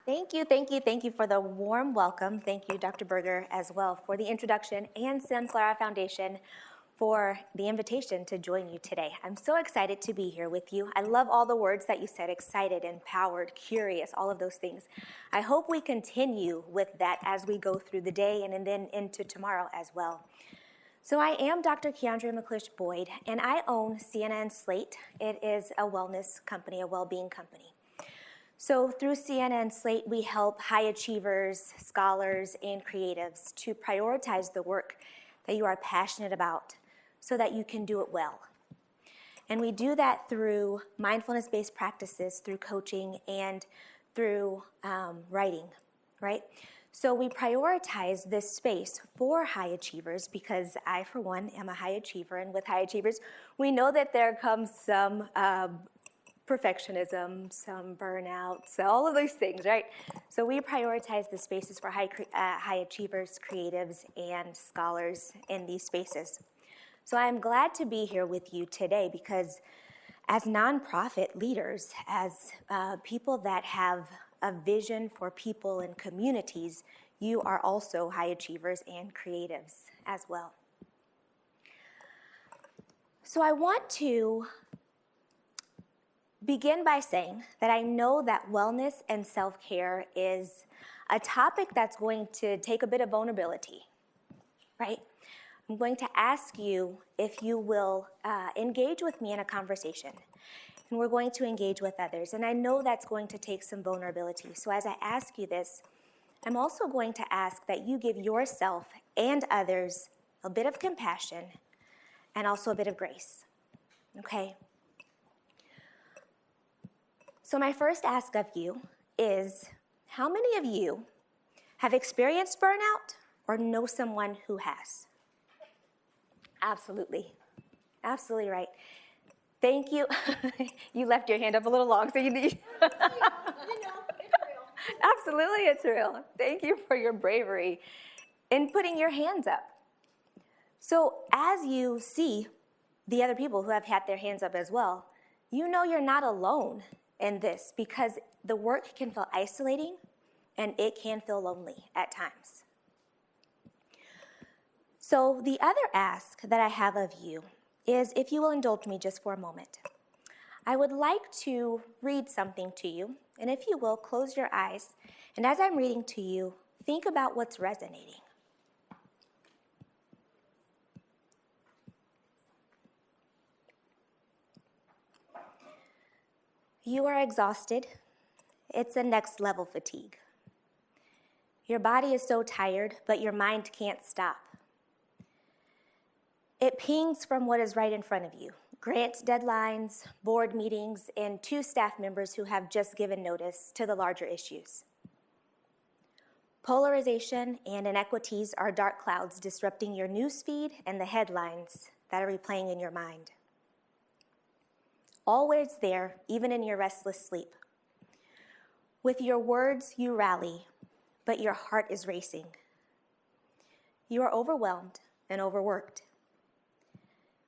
Thank you for the warm welcome. Thank you, Dr. Berger, as well, for the introduction, and Sunflower Foundation for the invitation to join you today. I'm so excited to be here with you. I love all the words that you said: excited, empowered, curious, all of those things. I hope we continue with that as we go through the day and then into tomorrow as well. So I am Dr. Keondria McClish-Boyd, and I own Sienna Slate. It is a wellness company, a well-being company. So through Sienna Slate, we help high achievers, scholars, and creatives to prioritize the work that you are passionate about so that you can do it well. And we do that through mindfulness-based practices, through coaching, and through writing, right? So we prioritize this space for high achievers because I, for one, am a high achiever. And with high achievers, we know that there comes some perfectionism, some burnout, so all of those things, right? So we prioritize the spaces for high achievers, creatives, and scholars in these spaces. So I'm glad to be here with you today because as nonprofit leaders, as people that have a vision for people and communities, you are also high achievers and creatives as well. So I want to begin by saying that I know that wellness and self-care is a topic that's going to take a bit of vulnerability, right? I'm going to ask you if you will engage with me in a conversation, and we're going to engage with others, and I know that's going to take some vulnerability. So as I ask you this, I'm also going to ask that you give yourself and others a bit of compassion and also a bit of grace, okay? So my first ask of you is, how many of you have experienced burnout or know someone who has? Absolutely. Absolutely right. Thank you. You left your hand up a little long, so you need... It's real. Absolutely, it's real. Thank you for your bravery in putting your hands up. So as you see the other people who have had their hands up as well, you know you're not alone in this because the work can feel isolating and it can feel lonely at times. So the other ask that I have of you is, if you will indulge me just for a moment, I would like to read something to you, and if you will, close your eyes, and as I'm reading to you, think about what's resonating. You are exhausted. It's a next level fatigue. Your body is so tired, but your mind can't stop. It pings from what is right in front of you: grant deadlines, board meetings, and 2 staff members who have just given notice to the larger issues. Polarization and inequities are dark clouds disrupting your newsfeed and the headlines that are replaying in your mind. Always there, even in your restless sleep. With your words, you rally, but your heart is racing. You are overwhelmed and overworked.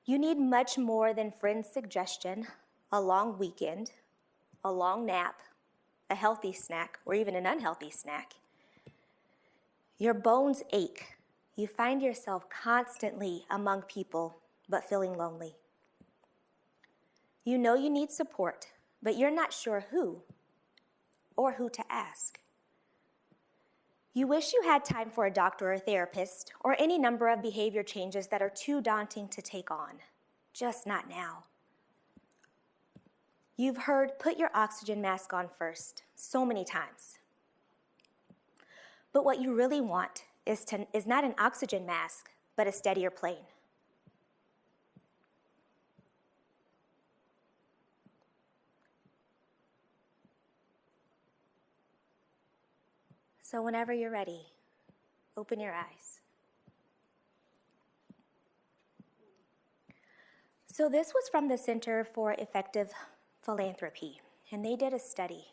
You need much more than friends' suggestion, a long weekend, a long nap, a healthy snack, or even an unhealthy snack. Your bones ache. You find yourself constantly among people, but feeling lonely. You know you need support, but you're not sure who or who to ask. You wish you had time for a doctor or a therapist or any number of behavior changes that are too daunting to take on, just not now. You've heard, put your oxygen mask on first, so many times. But what you really want is not an oxygen mask, but a steadier plane. So whenever you're ready, open your eyes. So this was from the Center for Effective Philanthropy, and they did a study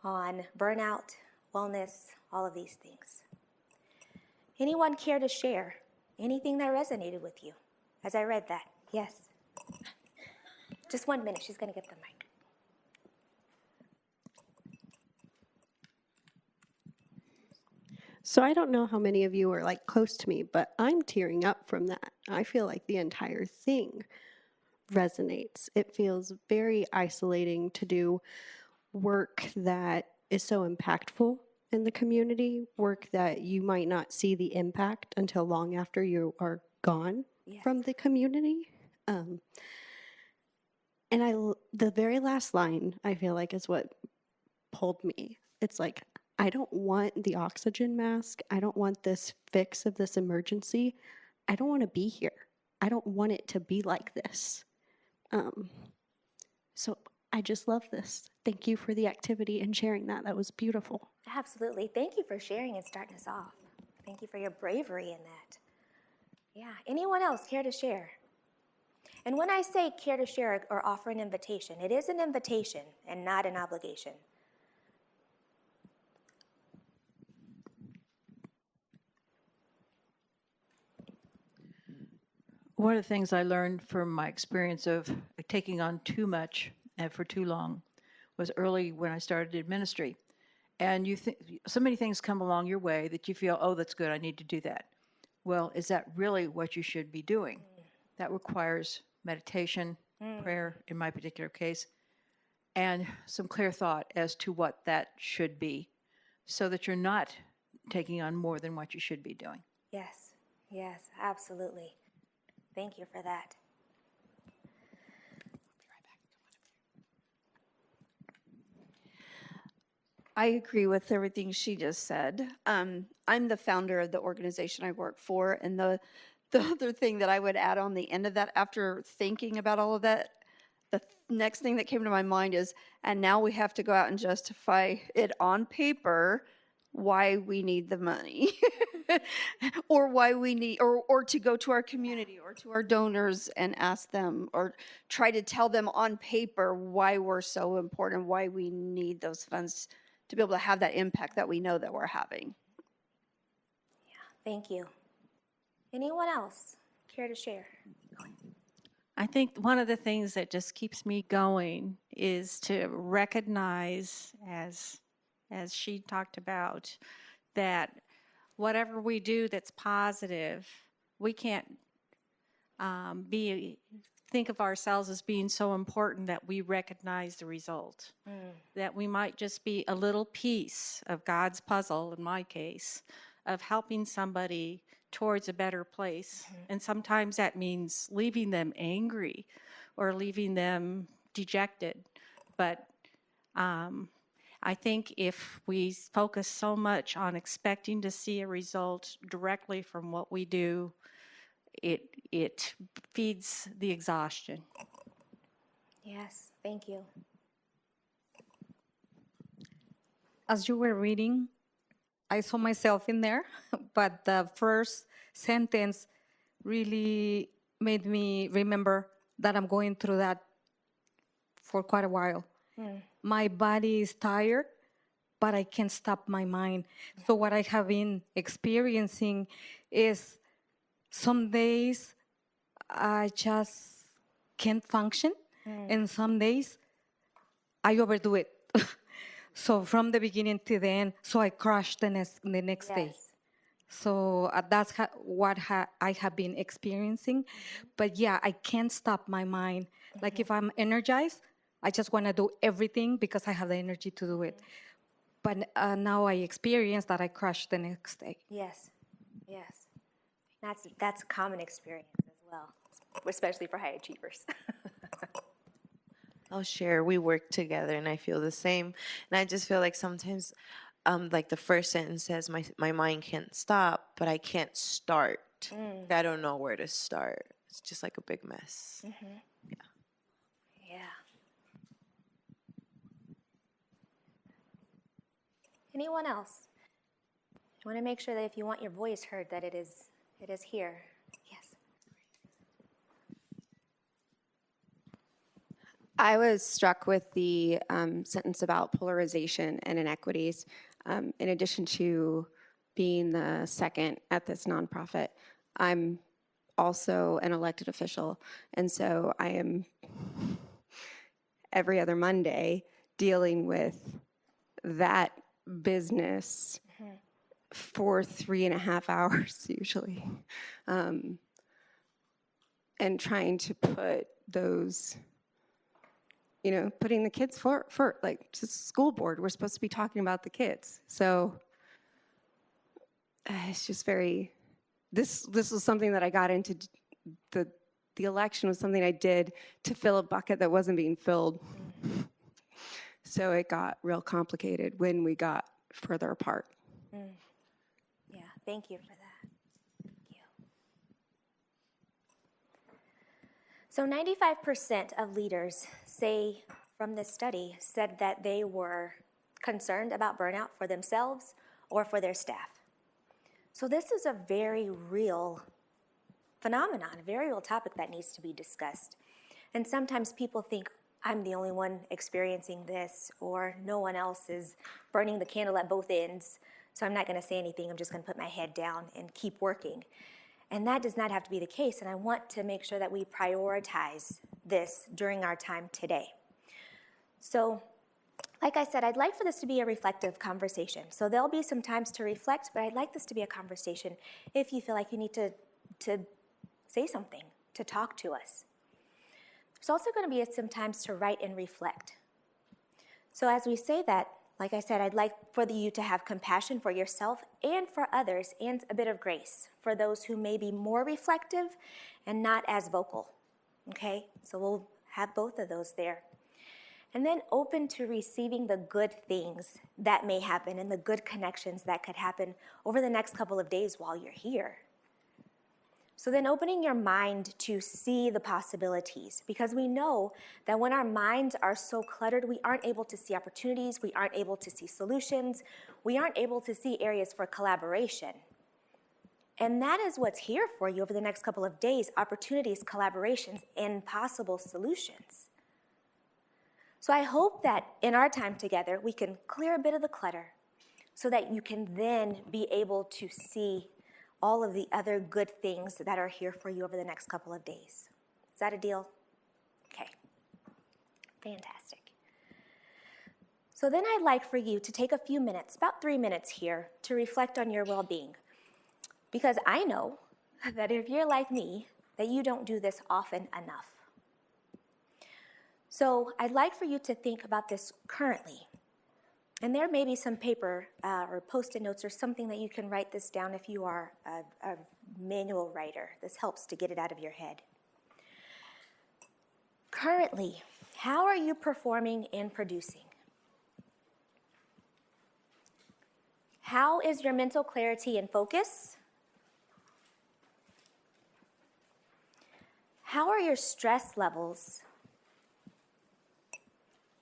on burnout, wellness, all of these things. Anyone care to share anything that resonated with you as I read that? Yes. Just 1 minute, she's gonna get the mic. So I don't know how many of you are like close to me, but I'm tearing up from that. I feel like the entire thing resonates. It feels very isolating to do work that is so impactful in the community, work that you might not see the impact until long after you are gone from the community. The very last line, I feel like, is what pulled me. It's like, I don't want the oxygen mask. I don't want this fix of this emergency. I don't want to be here. I don't want it to be like this. So I just love this. Thank you for the activity and sharing that. That was beautiful. Absolutely. Thank you for sharing and starting us off. Thank you for your bravery in that. Yeah. Anyone else care to share? And when I say care to share or offer an invitation, it is an invitation and not an obligation. One of the things I learned from my experience of taking on too much and for too long was early when I started in ministry. And you think so many things come along your way that you feel, oh, that's good, I need to do that. Well, is that really what you should be doing? That requires meditation, prayer in my particular case, and some clear thought as to what that should be so that you're not taking on more than what you should be doing. Yes, yes, absolutely. Thank you for that. I agree with everything she just said. I'm the founder of the organization I work for, and the other thing that I would add on the end of that, after thinking about all of that, the next thing that came to my mind is, and now we have to go out and justify it on paper why we need the money, or why we need, or to go to our community or to our donors and ask them, or try to tell them on paper why we're so important, why we need those funds to be able to have that impact that we know that we're having. Thank you. Anyone else care to share? I think one of the things that just keeps me going is to recognize, as she talked about, that whatever we do that's positive, we can't think of ourselves as being so important that we recognize the result. That we might just be a little piece of God's puzzle, in my case, of helping somebody towards a better place. And sometimes that means leaving them angry or leaving them dejected. But I think if we focus so much on expecting to see a result directly from what we do, it feeds the exhaustion. Yes, thank you. As you were reading, I saw myself in there, but the first sentence really made me remember that I'm going through that for quite a while. My body is tired, but I can't stop my mind. So what I have been experiencing is some days I just can't function, and some days I overdo it. So from the beginning to the end, so I crashed the next day. So that's what I have been experiencing. But yeah, I can't stop my mind. Like if I'm energized, I just want to do everything because I have the energy to do it. But now I experience that I crash the next day. Yes, yes. That's a common experience as well, especially for high achievers. I'll share. We work together, and I feel the same. And I just feel like sometimes, like the first sentence says, my mind can't stop, but I can't start. I don't know where to start. It's just like a big mess. Yeah. Anyone else? I want to make sure that if you want your voice heard, that it is here. Yes. I was struck with the sentence about polarization and inequities. In addition to being the second at this nonprofit, I'm also an elected official. And so I am every other Monday dealing with that business for 3.5 hours usually. And trying to put those, putting the kids for like just school board, we're supposed to be talking about the kids. So it's just this was something that I got into. The election was something I did to fill a bucket that wasn't being filled. So it got real complicated when we got further apart. Yeah, thank you for that. Thank you. So 95% of leaders say from this study said that they were concerned about burnout for themselves or for their staff. So this is a very real phenomenon, a very real topic that needs to be discussed. And sometimes people think, I'm the only one experiencing this, or no one else is burning the candle at both ends, so I'm not going to say anything. I'm just going to put my head down and keep working. And that does not have to be the case, and I want to make sure that we prioritize this during our time today. So, like I said, I'd like for this to be a reflective conversation. So there'll be some times to reflect, but I'd like this to be a conversation if you feel like you need to say something, to talk to us. There's also going to be some times to write and reflect. So as we say that, like I said, I'd like for you to have compassion for yourself and for others, and a bit of grace for those who may be more reflective and not as vocal. Okay? So we'll have both of those there. And then open to receiving the good things that may happen and the good connections that could happen over the next couple of days while you're here. So then opening your mind to see the possibilities, because we know that when our minds are so cluttered, we aren't able to see opportunities, we aren't able to see solutions, we aren't able to see areas for collaboration. And that is what's here for you over the next couple of days, opportunities, collaborations, and possible solutions. So I hope that in our time together, we can clear a bit of the clutter so that you can then be able to see all of the other good things that are here for you over the next couple of days. Is that a deal? Okay. Fantastic. So then I'd like for you to take a few minutes, about 3 minutes here, to reflect on your well-being. Because I know that if you're like me, that you don't do this often enough. So I'd like for you to think about this currently. And there may be some paper or Post-it notes or something that you can write this down if you are a manual writer. This helps to get it out of your head. Currently, how are you performing and producing? How is your mental clarity and focus? How are your stress levels?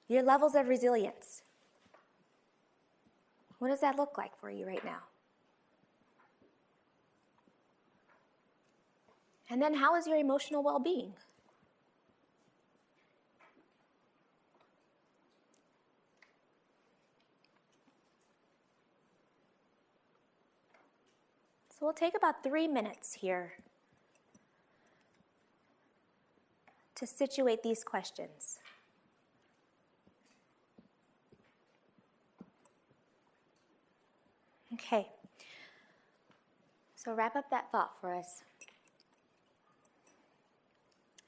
Your levels of resilience? What does that look like for you right now? And then how is your emotional well-being? So we'll take about 3 minutes here to situate these questions. Okay, so wrap up that thought for us.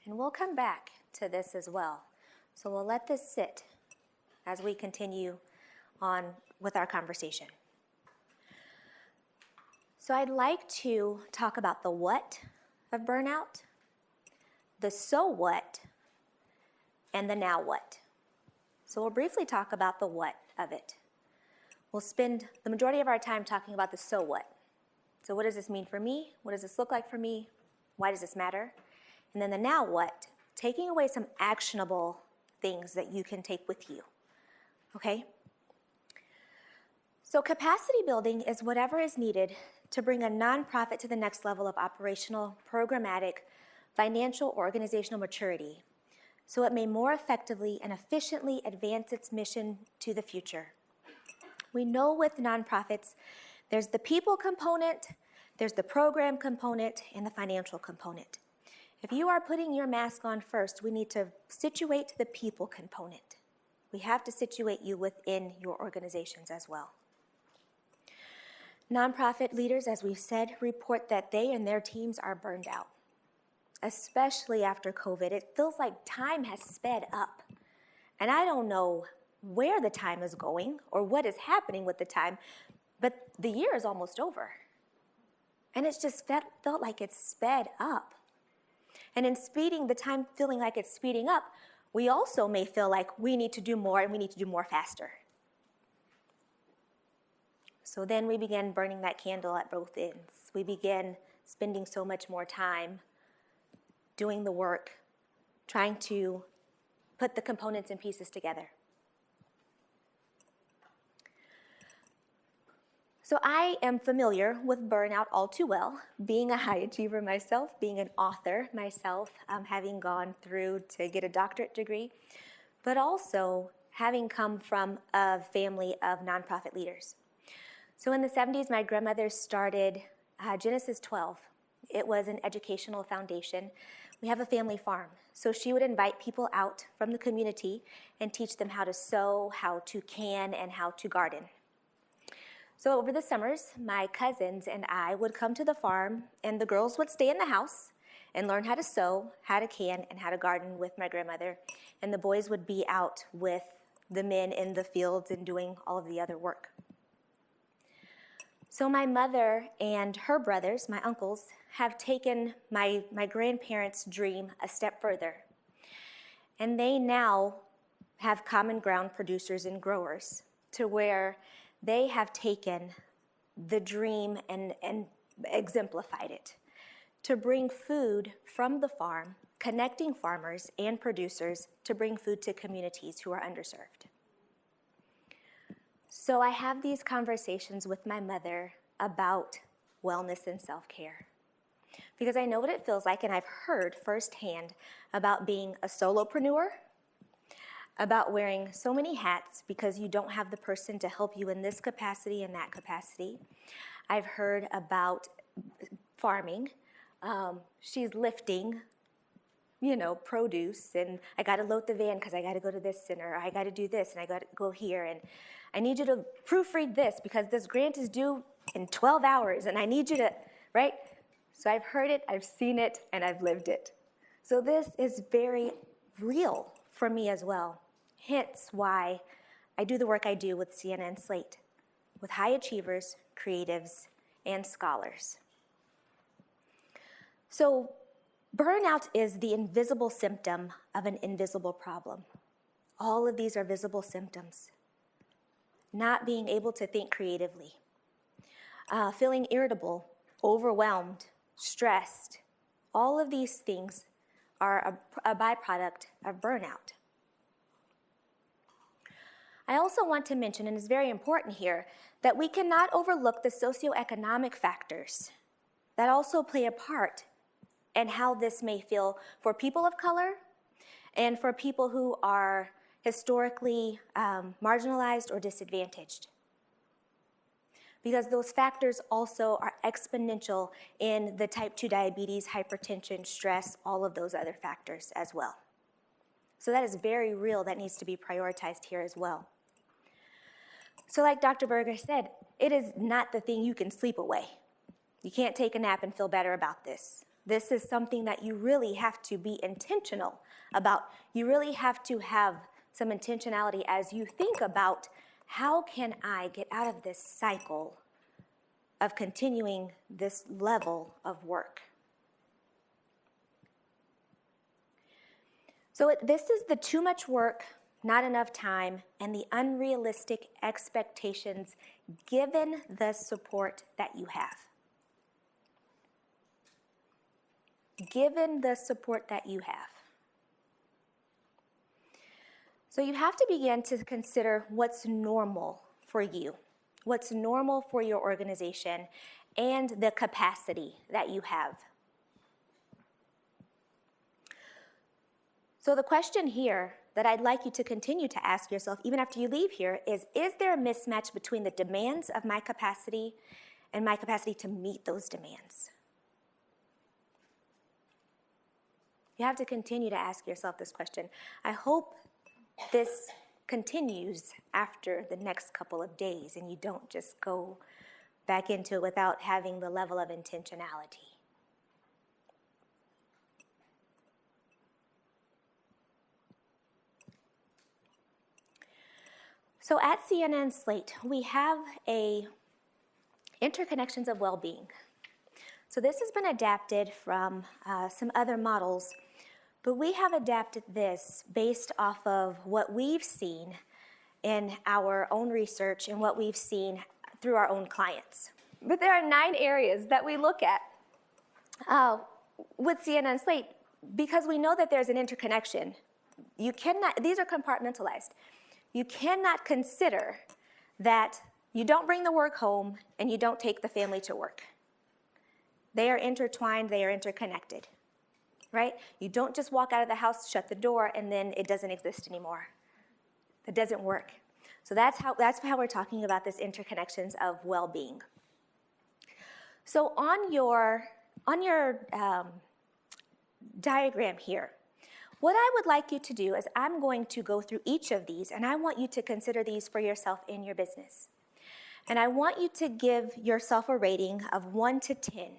And we'll come back to this as well. So we'll let this sit as we continue on with our conversation. So I'd like to talk about the what of burnout, the so what, and the now what. So we'll briefly talk about the what of it. We'll spend the majority of our time talking about the so what. So what does this mean for me? What does this look like for me? Why does this matter? And then the now what, taking away some actionable things that you can take with you, okay? So capacity building is whatever is needed to bring a nonprofit to the next level of operational, programmatic, financial, organizational maturity, so it may more effectively and efficiently advance its mission to the future. We know with nonprofits, there's the people component, there's the program component, and the financial component. If you are putting your mask on first, we need to situate the people component. We have to situate you within your organizations as well. Nonprofit leaders, as we've said, report that they and their teams are burned out, especially after COVID. It feels like time has sped up. And I don't know where the time is going or what is happening with the time, but the year is almost over. And it's just felt like it's sped up. And in speeding, the time feeling like it's speeding up, we also may feel like we need to do more and we need to do more faster. So then we begin burning that candle at both ends. We begin spending so much more time doing the work, trying to put the components and pieces together. So I am familiar with burnout all too well, being a high achiever myself, being an author myself, having gone through to get a doctorate degree, but also having come from a family of nonprofit leaders. So in the 70s, my grandmother started Genesis 12. It was an educational foundation. We have a family farm. So she would invite people out from the community and teach them how to sew, how to can, and how to garden. So over the summers, my cousins and I would come to the farm, and the girls would stay in the house and learn how to sew, how to can, and how to garden with my grandmother. And the boys would be out with the men in the fields and doing all of the other work. So my mother and her brothers, my uncles, have taken my grandparents' dream a step further. And they now have common ground producers and growers to where they have taken the dream and exemplified it to bring food from the farm, connecting farmers and producers to bring food to communities who are underserved. So I have these conversations with my mother about wellness and self-care because I know what it feels like, and I've heard firsthand about being a solopreneur, about wearing so many hats because you don't have the person to help you in this capacity and that capacity. I've heard about farming. She's lifting, produce, and I got to load the van because I got to go to this center, or I got to do this, and I got to go here, and I need you to proofread this because this grant is due in 12 hours, and I need you to, right? So I've heard it, I've seen it, and I've lived it. So this is very real for me as well. Hence why I do the work I do with Sienna and Slate, with high achievers, creatives, and scholars. So burnout is the invisible symptom of an invisible problem. All of these are visible symptoms. Not being able to think creatively, feeling irritable, overwhelmed, stressed. All of these things are a byproduct of burnout. I also want to mention, and it's very important here, that we cannot overlook the socioeconomic factors that also play a part in how this may feel for people of color and for people who are historically marginalized or disadvantaged. Because those factors also are exponential in the type 2 diabetes, hypertension, stress, all of those other factors as well. So that is very real, that needs to be prioritized here as well. So like Dr. Berger said, it is not the thing you can sleep away. You can't take a nap and feel better about this. This is something that you really have to be intentional about. You really have to have some intentionality as you think about, how can I get out of this cycle of continuing this level of work? So this is the too much work, not enough time, and the unrealistic expectations given the support that you have. Given the support that you have. So you have to begin to consider what's normal for you, what's normal for your organization, and the capacity that you have. So the question here that I'd like you to continue to ask yourself, even after you leave here, is there a mismatch between the demands of my capacity and my capacity to meet those demands? You have to continue to ask yourself this question. I hope this continues after the next couple of days and you don't just go back into it without having the level of intentionality. So at Sienna Slate, we have a interconnections of well-being. So this has been adapted from some other models, but we have adapted this based off of what we've seen in our own research and what we've seen through our own clients. But there are 9 areas that we look at with Sienna and Slate because we know that there's an interconnection. You cannot, these are compartmentalized. You cannot consider that you don't bring the work home and you don't take the family to work. They are intertwined, they are interconnected, right? You don't just walk out of the house, shut the door, and then it doesn't exist anymore. That doesn't work. So that's how we're talking about this interconnections of well-being. So on your diagram here, what I would like you to do is I'm going to go through each of these, and I want you to consider these for yourself in your business. And I want you to give yourself a rating of 1 to 10.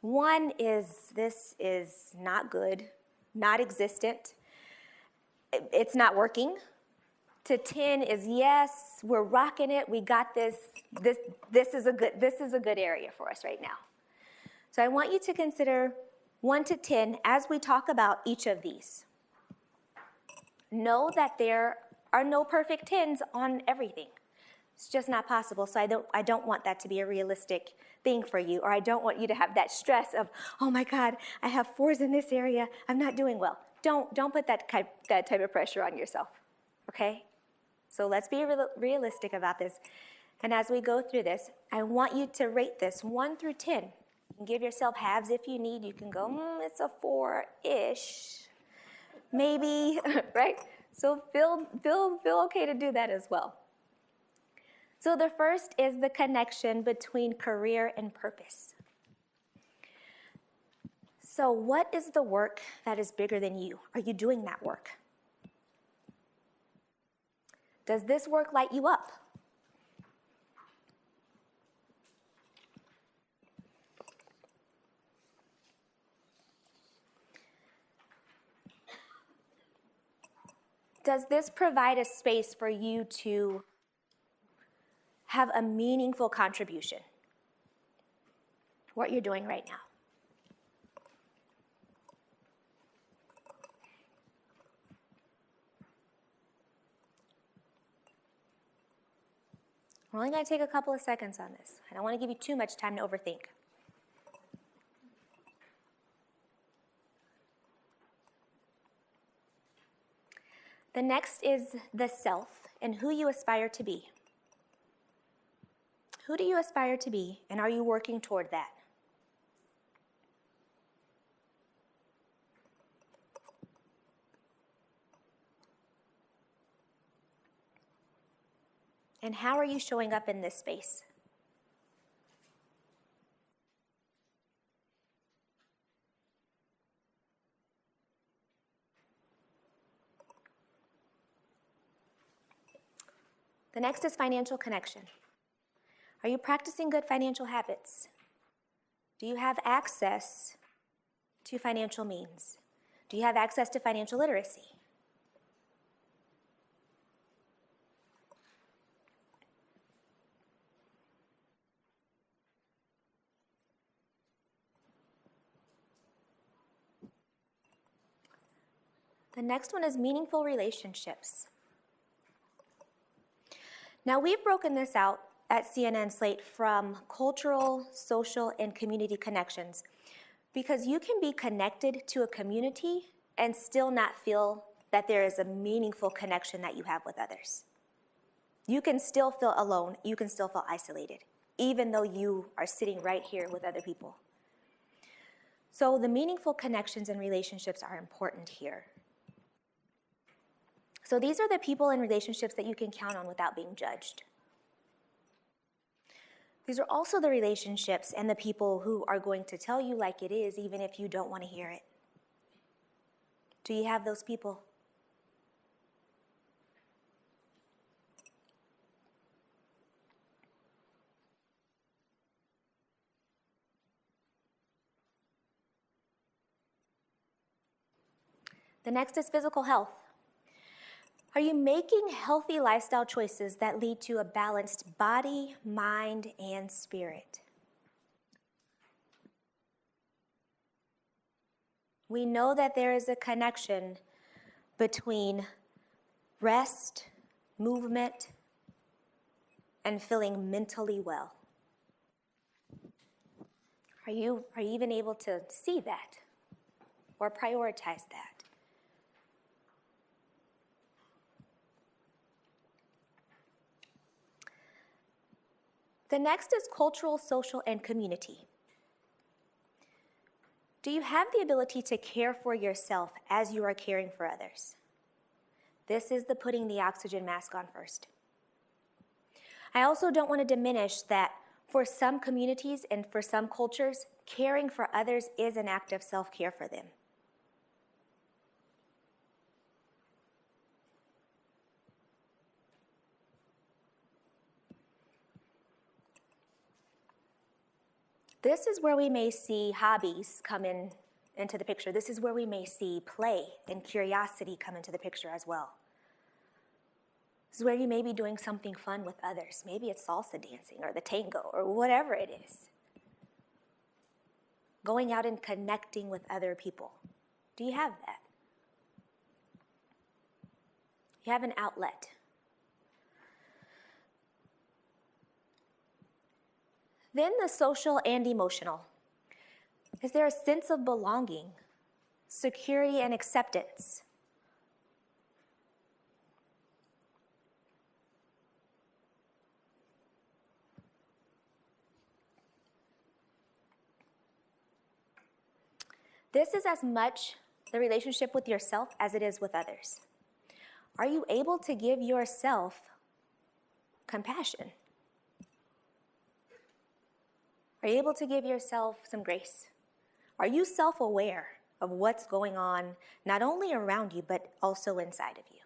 1 is, this is not good, not existent, it's not working. To 10 is, yes, we're rocking it, we got this, this is a good area for us right now. So I want you to consider 1 to 10 as we talk about each of these. Know that there are no perfect 10s on everything. It's just not possible, so I don't want that to be a realistic thing for you, or I don't want you to have that stress of, oh my God, I have 4s in this area, I'm not doing well. Don't put that type of pressure on yourself, okay? So let's be realistic about this. And as we go through this, I want you to rate this 1 through 10. You can give yourself halves if you need. You can go, it's a 4-ish, maybe, right? So feel okay to do that as well. So the first is the connection between career and purpose. So what is the work that is bigger than you? Are you doing that work? Does this work light you up? Does this provide a space for you to have a meaningful contribution? What you're doing right now. We're only going to take a couple of seconds on this. I don't want to give you too much time to overthink. The next is the self and who you aspire to be. Who do you aspire to be, and are you working toward that? And how are you showing up in this space? The next is financial connection. Are you practicing good financial habits? Do you have access to financial means? Do you have access to financial literacy? The next one is meaningful relationships. Now, we've broken this out at CNN Slate from cultural, social, and community connections because you can be connected to a community and still not feel that there is a meaningful connection that you have with others. You can still feel alone, you can still feel isolated, even though you are sitting right here with other people. So the meaningful connections and relationships are important here. So these are the people and relationships that you can count on without being judged. These are also the relationships and the people who are going to tell you like it is, even if you don't want to hear it. Do you have those people? The next is physical health. Are you making healthy lifestyle choices that lead to a balanced body, mind, and spirit? We know that there is a connection between rest, movement, and feeling mentally well. Are you even able to see that or prioritize that? The next is cultural, social, and community. Do you have the ability to care for yourself as you are caring for others? This is the putting the oxygen mask on first. I also don't want to diminish that for some communities and for some cultures, caring for others is an act of self-care for them. This is where we may see hobbies come into the picture. This is where we may see play and curiosity come into the picture as well. This is where you may be doing something fun with others. Maybe it's salsa dancing or the tango or whatever it is. Going out and connecting with other people. Do you have that? You have an outlet. Then the social and emotional. Is there a sense of belonging, security, and acceptance? This is as much the relationship with yourself as it is with others. Are you able to give yourself compassion? Are you able to give yourself some grace? Are you self-aware of what's going on, not only around you, but also inside of you?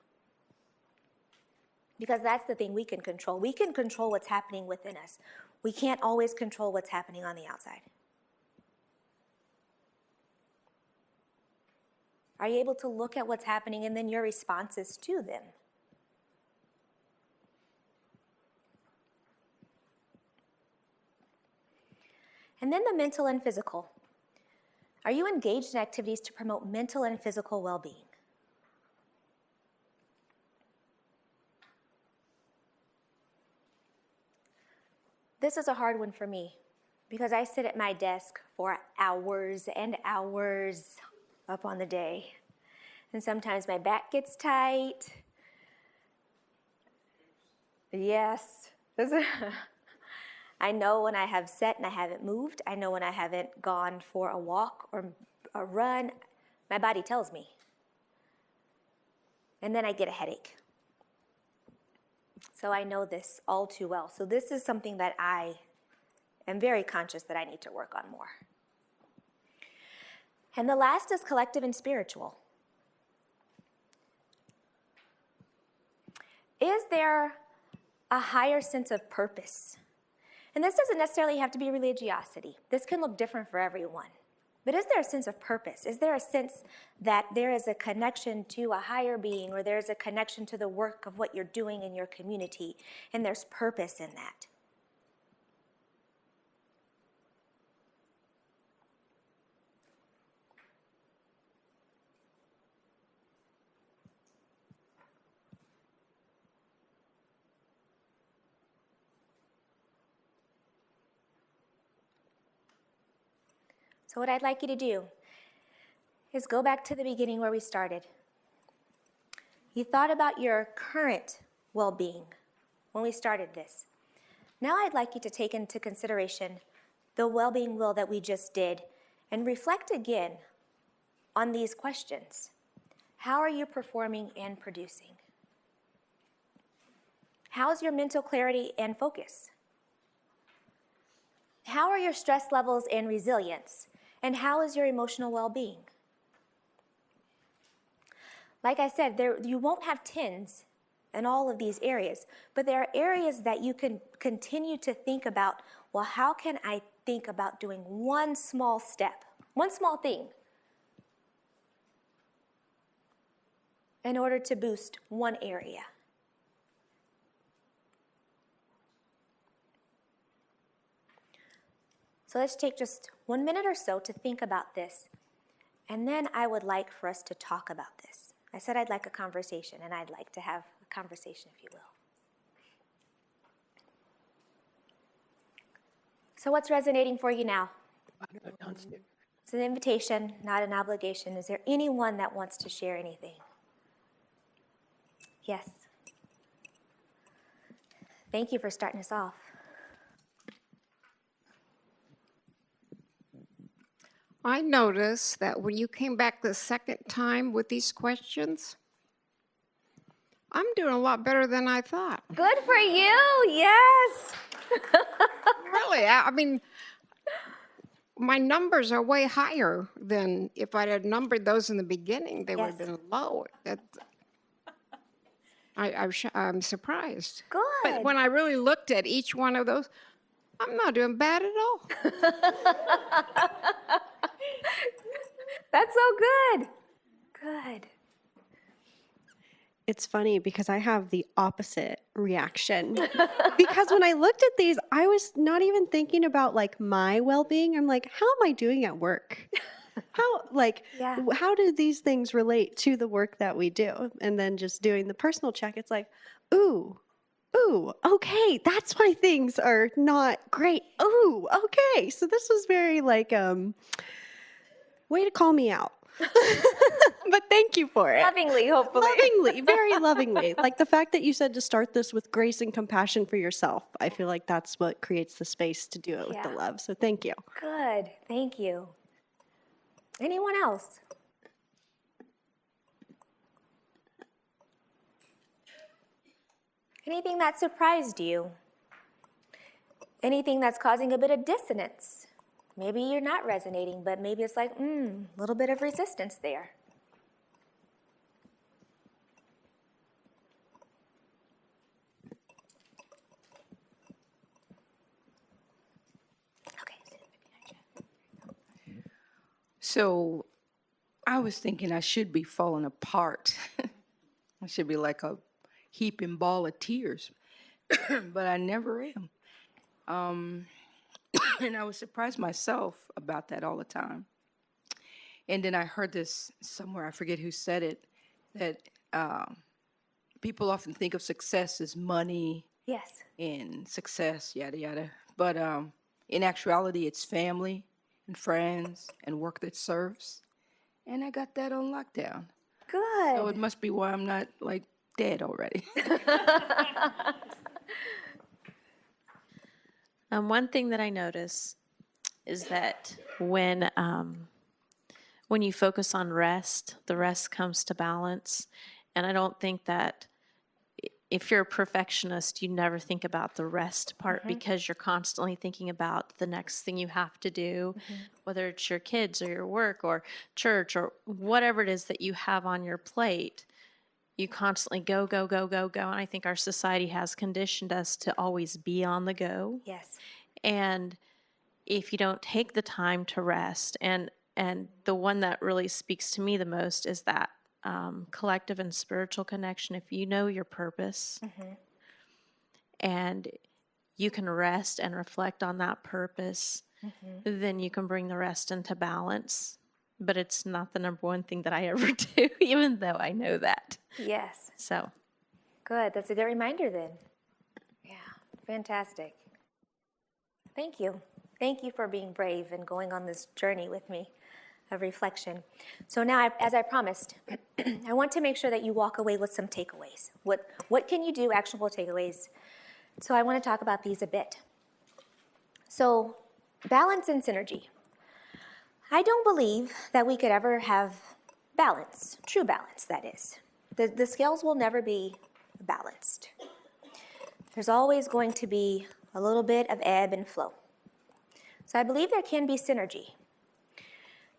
Because that's the thing we can control. We can control what's happening within us. We can't always control what's happening on the outside. Are you able to look at what's happening and then your responses to them? And then the mental and physical. Are you engaged in activities to promote mental and physical well-being? This is a hard one for me because I sit at my desk for hours and hours up on the day. And sometimes my back gets tight. Yes. I know when I have sat and I haven't moved. I know when I haven't gone for a walk or a run. My body tells me. And then I get a headache. So I know this all too well. So this is something that I am very conscious that I need to work on more. And the last is collective and spiritual. Is there a higher sense of purpose? And this doesn't necessarily have to be religiosity. This can look different for everyone. But is there a sense of purpose? Is there a sense that there is a connection to a higher being, or there's a connection to the work of what you're doing in your community, and there's purpose in that? So what I'd like you to do is go back to the beginning where we started. You thought about your current well-being when we started this. Now I'd like you to take into consideration the well-being wheel that we just did and reflect again on these questions. How are you performing and producing? How's your mental clarity and focus? How are your stress levels and resilience? And how is your emotional well-being? Like I said, you won't have 10s in all of these areas, but there are areas that you can continue to think about, well, how can I think about doing one small step, one small thing in order to boost one area? So let's take just 1 minute or so to think about this, and then I would like for us to talk about this. I said I'd like a conversation, and I'd like to have a conversation, if you will. So what's resonating for you now? It's an invitation, not an obligation. Is there anyone that wants to share anything? Yes. Thank you for starting us off. I noticed that when you came back the second time with these questions, I'm doing a lot better than I thought. Good for you, yes. Really, I mean, my numbers are way higher than if I'd had numbered those in the beginning. They would have Yes. been low. I'm surprised. Good. But when I really looked at each one of those, I'm not doing bad at all. That's so good. Good. It's funny because I have the opposite reaction. Because when I looked at these, I was not even thinking about like my well-being. I'm like, how am I doing at work? Yeah. How do these things relate to the work that we do? And then just doing the personal check, it's like, ooh, okay, that's why things are not great. Ooh, okay. So this was very like, way to call me out. But thank you for it. Lovingly, hopefully. Lovingly, very lovingly. Like the fact that you said to start this with grace and compassion for yourself. I feel like that's what creates the space to do it with the Yeah. love. So thank you. Good. Thank you. Anyone else? Anything that surprised you? Anything that's causing a bit of dissonance? Maybe you're not resonating, but maybe it's like, a little bit of resistance there. Okay. So I was thinking I should be falling apart. I should be like a heaping ball of tears, but I never am. And I was surprised myself about that all the time. And then I heard this somewhere, I forget who said it, that people often think of success as money Yes. and success, yada, yada. But in actuality, it's family and friends and work that serves. And I got that on lockdown. Good. So it must be why I'm not like dead already. One thing that I notice is that when you focus on rest, the rest comes to balance. And I don't think that if you're a perfectionist, you never think about the rest part because you're constantly thinking about the next thing you have to do, whether it's your kids or your work or church or whatever it is that you have on your plate. You constantly go, go, go, go, go. And I think our society has conditioned us to always be on the go. Yes. And if you don't take the time to rest, and the one that really speaks to me the most is that collective and spiritual connection. If you know your purpose and you can rest and reflect on that purpose, then you can bring the rest into balance. But it's not the number one thing that I ever do, even though I know that. Yes. So Good. That's a good reminder then. Yeah. Fantastic. Thank you. Thank you for being brave and going on this journey with me of reflection. So now, as I promised, I want to make sure that you walk away with some takeaways. What can you do, actionable takeaways? So I want to talk about these a bit. So balance and synergy. I don't believe that we could ever have balance, true balance, that is. The scales will never be balanced. There's always going to be a little bit of ebb and flow. So I believe there can be synergy.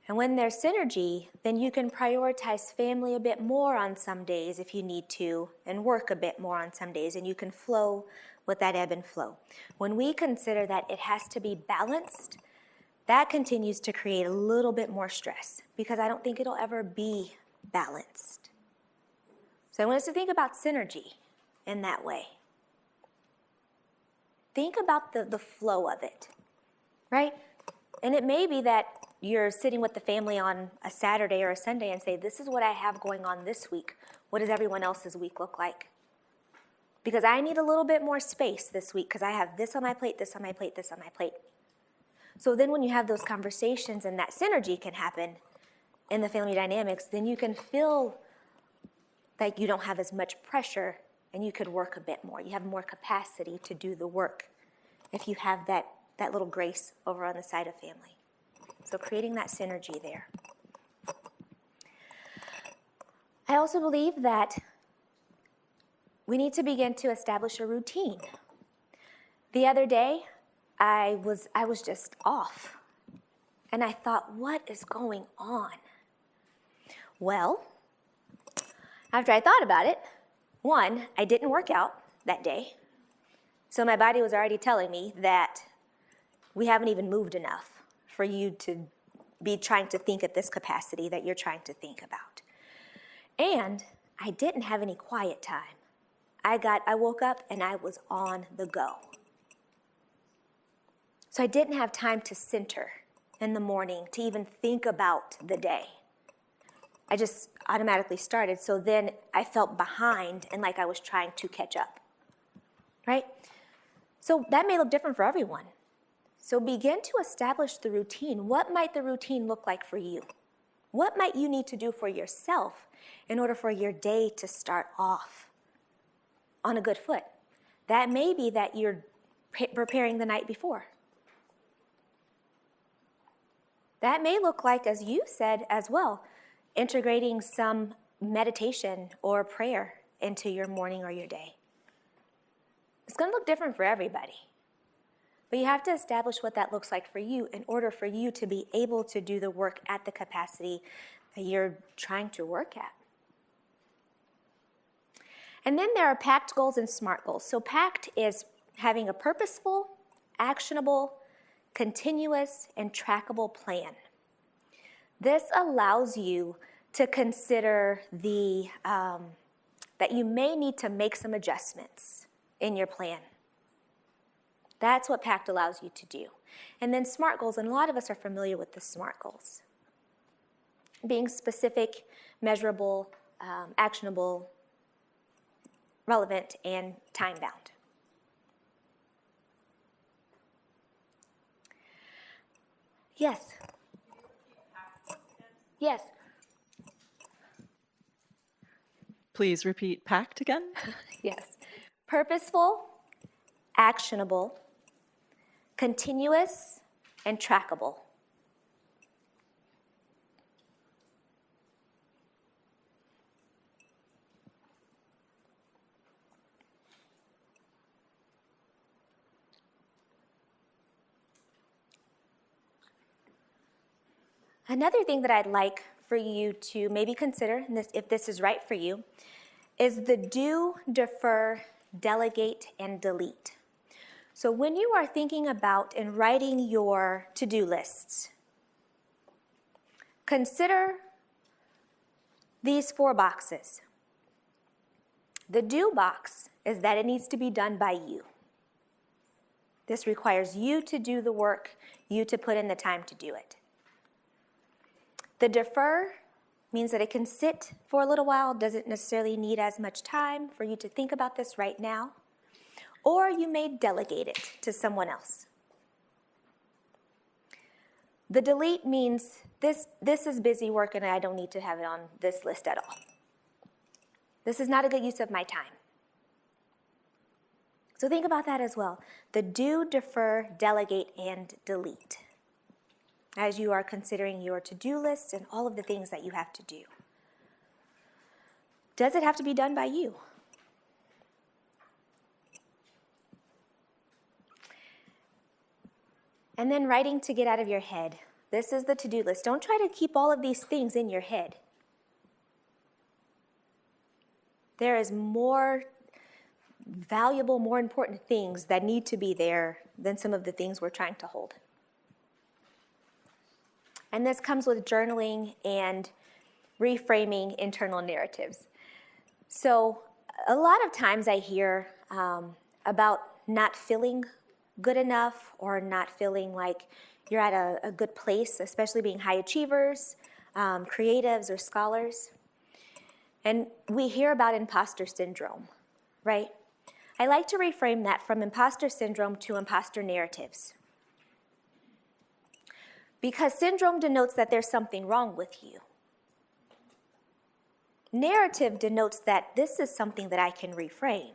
And when there's synergy, then you can prioritize family a bit more on some days if you need to, and work a bit more on some days, and you can flow with that ebb and flow. When we consider that it has to be balanced, that continues to create a little bit more stress because I don't think it'll ever be balanced. So I want us to think about synergy in that way. Think about the flow of it, right? And it may be that you're sitting with the family on a Saturday or a Sunday and say, this is what I have going on this week. What does everyone else's week look like? Because I need a little bit more space this week because I have this on my plate, this on my plate, this on my plate. So then when you have those conversations and that synergy can happen in the family dynamics, then you can feel like you don't have as much pressure and you could work a bit more. You have more capacity to do the work if you have that little grace over on the side of family. So creating that synergy there. I also believe that we need to begin to establish a routine. The other day, I was just off. And I thought, what is going on? Well, after I thought about it, one, I didn't work out that day. So my body was already telling me that we haven't even moved enough for you to be trying to think at this capacity that you're trying to think about. And I didn't have any quiet time. I woke up and I was on the go. So I didn't have time to center in the morning to even think about the day. I just automatically started. So then I felt behind and like I was trying to catch up, right? So that may look different for everyone. So begin to establish the routine. What might the routine look like for you? What might you need to do for yourself in order for your day to start off on a good foot? That may be that you're preparing the night before. That may look like, as you said as well, integrating some meditation or prayer into your morning or your day. It's going to look different for everybody. But you have to establish what that looks like for you in order for you to be able to do the work at the capacity that you're trying to work at. And then there are PACT goals and SMART goals. So PACT is having a purposeful, actionable, continuous, and trackable plan. This allows you to consider that you may need to make some adjustments in your plan. That's what PACT allows you to do. And then SMART goals, and a lot of us are familiar with the SMART goals. Being specific, measurable, actionable, relevant, and time-bound. Yes. Yes. Please repeat PACT again. Yes. Purposeful, actionable, continuous, and trackable. Another thing that I'd like for you to maybe consider, and if this is right for you, is the do, defer, delegate, and delete. So when you are thinking about and writing your to-do lists, consider these 4 boxes. The do box is that it needs to be done by you. This requires you to do the work, you to put in the time to do it. The defer means that it can sit for a little while, doesn't necessarily need as much time for you to think about this right now, or you may delegate it to someone else. The delete means this is busy work and I don't need to have it on this list at all. This is not a good use of my time. So think about that as well. The do, defer, delegate, and delete as you are considering your to-do lists and all of the things that you have to do. Does it have to be done by you? And then writing to get out of your head. This is the to-do list. Don't try to keep all of these things in your head. There is more valuable, more important things that need to be there than some of the things we're trying to hold. And this comes with journaling and reframing internal narratives. So a lot of times I hear about not feeling good enough or not feeling like you're at a good place, especially being high achievers, creatives, or scholars. And we hear about imposter syndrome, right? I like to reframe that from imposter syndrome to imposter narratives. Because syndrome denotes that there's something wrong with you. Narrative denotes that this is something that I can reframe.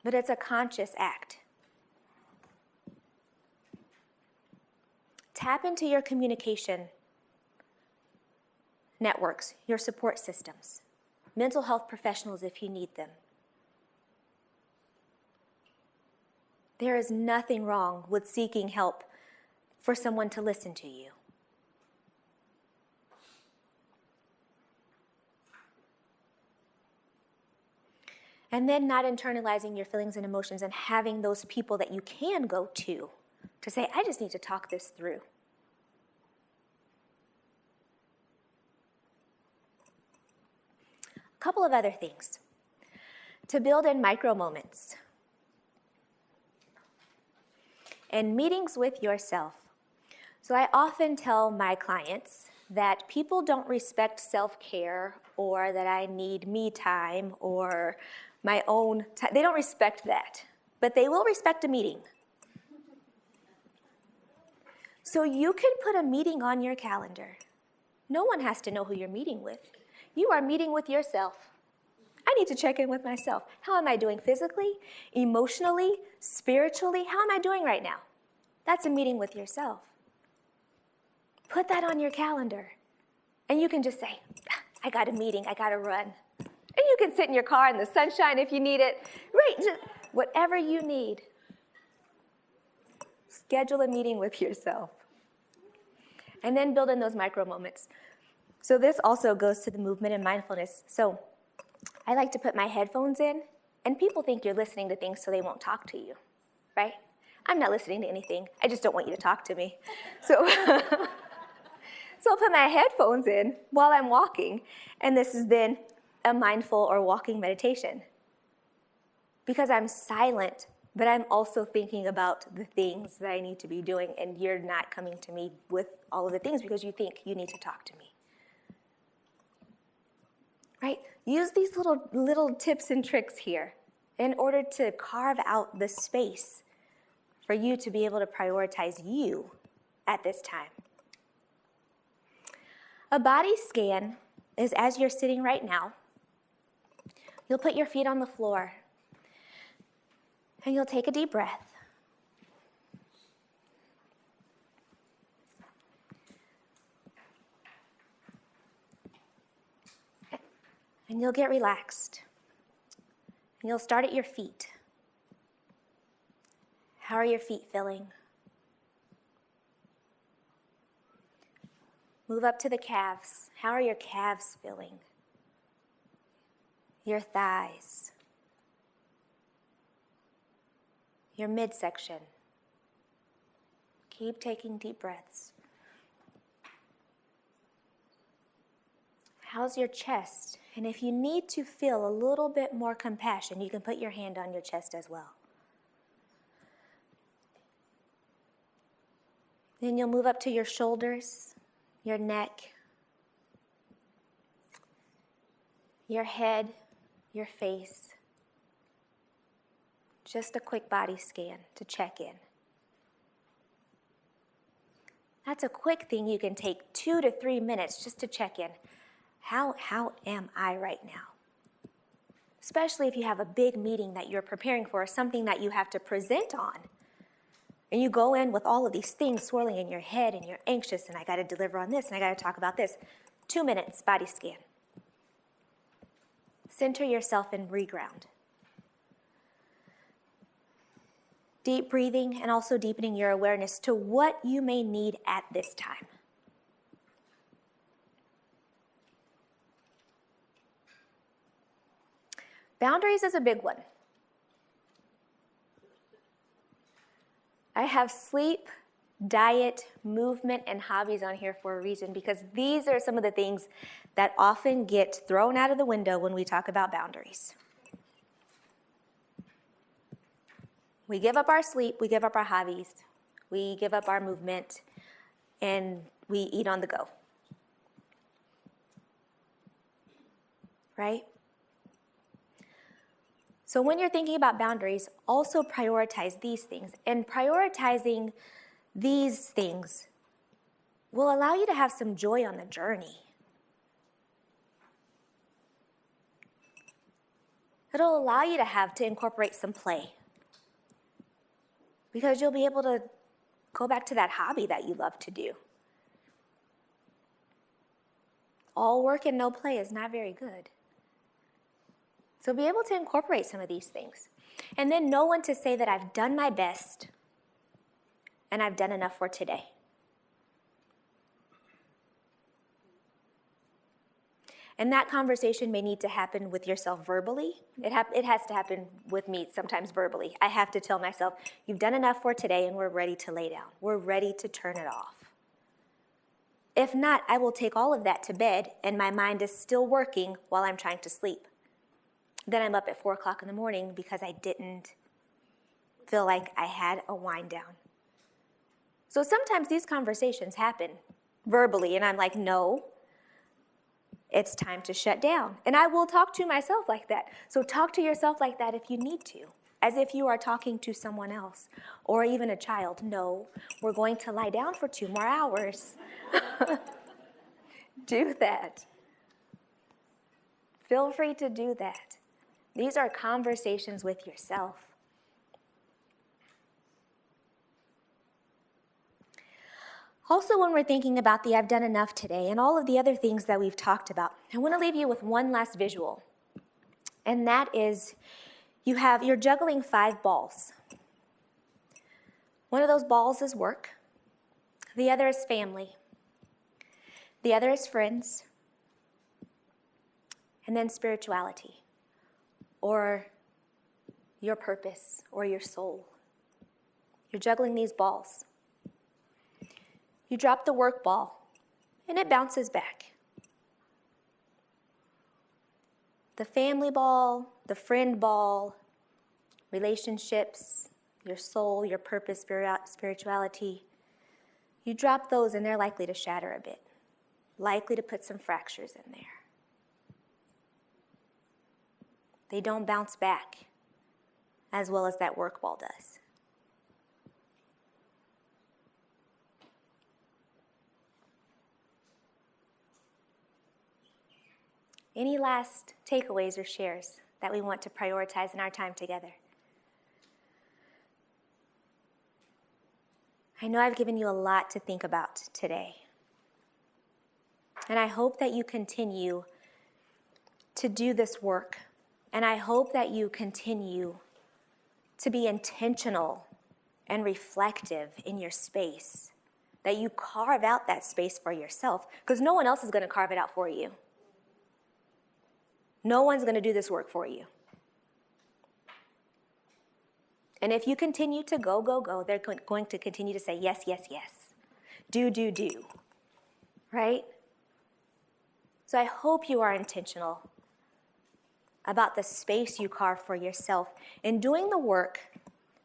But it's a conscious act. Tap into your communication networks, your support systems, mental health professionals if you need them. There is nothing wrong with seeking help for someone to listen to you. And then not internalizing your feelings and emotions and having those people that you can go to say, I just need to talk this through. A couple of other things. To build in micro moments. And meetings with yourself. So I often tell my clients that people don't respect self-care or that I need me time or my own time. They don't respect that, but they will respect a meeting. So you can put a meeting on your calendar. No one has to know who you're meeting with. You are meeting with yourself. I need to check in with myself. How am I doing physically, emotionally, spiritually? How am I doing right now? That's a meeting with yourself. Put that on your calendar. And you can just say, I got a meeting, I got to run. And you can sit in your car in the sunshine if you need it. Right, just whatever you need. Schedule a meeting with yourself. And then build in those micro moments. So this also goes to the movement and mindfulness. So I like to put my headphones in, and people think you're listening to things so they won't talk to you, right? I'm not listening to anything. I just don't want you to talk to me. So, so I'll put my headphones in while I'm walking, and this is then a mindful or walking meditation. Because I'm silent, but I'm also thinking about the things that I need to be doing, and you're not coming to me with all of the things because you think you need to talk to me. Right? Use these little tips and tricks here in order to carve out the space for you to be able to prioritize you at this time. A body scan is as you're sitting right now. You'll put your feet on the floor and you'll take a deep breath. And you'll get relaxed. And you'll start at your feet. How are your feet feeling? Move up to the calves. How are your calves feeling? Your thighs. Your midsection. Keep taking deep breaths. How's your chest? And if you need to feel a little bit more compassion, you can put your hand on your chest as well. Then you'll move up to your shoulders, your neck, your head, your face. Just a quick body scan to check in. That's a quick thing you can take 2 to 3 minutes just to check in. How am I right now? Especially if you have a big meeting that you're preparing for, or something that you have to present on. And you go in with all of these things swirling in your head, and you're anxious, and I got to deliver on this, and I got to talk about this. 2 minutes, body scan. Center yourself and reground. Deep breathing and also deepening your awareness to what you may need at this time. Boundaries is a big one. I have sleep diet, movement, and hobbies on here for a reason, because these are some of the things that often get thrown out of the window when we talk about boundaries. We give up our sleep, we give up our hobbies, we give up our movement, and we eat on the go. Right? So when you're thinking about boundaries, also prioritize these things. And prioritizing these things will allow you to have some joy on the journey. It'll allow you to incorporate some play, because you'll be able to go back to that hobby that you love to do. All work and no play is not very good. So be able to incorporate some of these things. And then know when to say that I've done my best and I've done enough for today. And that conversation may need to happen with yourself verbally. It has to happen with me sometimes verbally. I have to tell myself, you've done enough for today and we're ready to lay down. We're ready to turn it off. If not, I will take all of that to bed and my mind is still working while I'm trying to sleep. Then I'm up at 4 o'clock in the morning because I didn't feel like I had a wind down. So sometimes these conversations happen verbally and I'm like, no, it's time to shut down. And I will talk to myself like that. So talk to yourself like that if you need to, as if you are talking to someone else or even a child. No, we're going to lie down for 2 more hours. Do that. Feel free to do that. These are conversations with yourself. Also, when we're thinking about the I've done enough today and all of the other things that we've talked about, I want to leave you with one last visual. And that is you're juggling 5 balls. One of those balls is work. The other is family. The other is friends. And then spirituality, or your purpose, or your soul. You're juggling these balls. You drop the work ball, and it bounces back. The family ball, the friend ball, relationships, your soul, your purpose, spirituality, you drop those and they're likely to shatter a bit, likely to put some fractures in there. They don't bounce back as well as that work ball does. Any last takeaways or shares that we want to prioritize in our time together? I know I've given you a lot to think about today. And I hope that you continue to do this work. And I hope that you continue to be intentional and reflective in your space, that you carve out that space for yourself, because no one else is going to carve it out for you. No one's going to do this work for you. And if you continue to go, they're going to continue to say yes, yes, yes. Do. Right? So I hope you are intentional about the space you carve for yourself in doing the work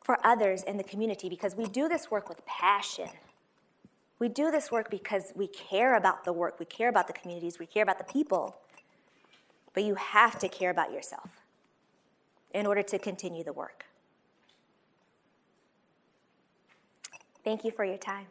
for others in the community, because we do this work with passion. We do this work because we care about the work, we care about the communities, we care about the people. But you have to care about yourself in order to continue the work. Thank you for your time.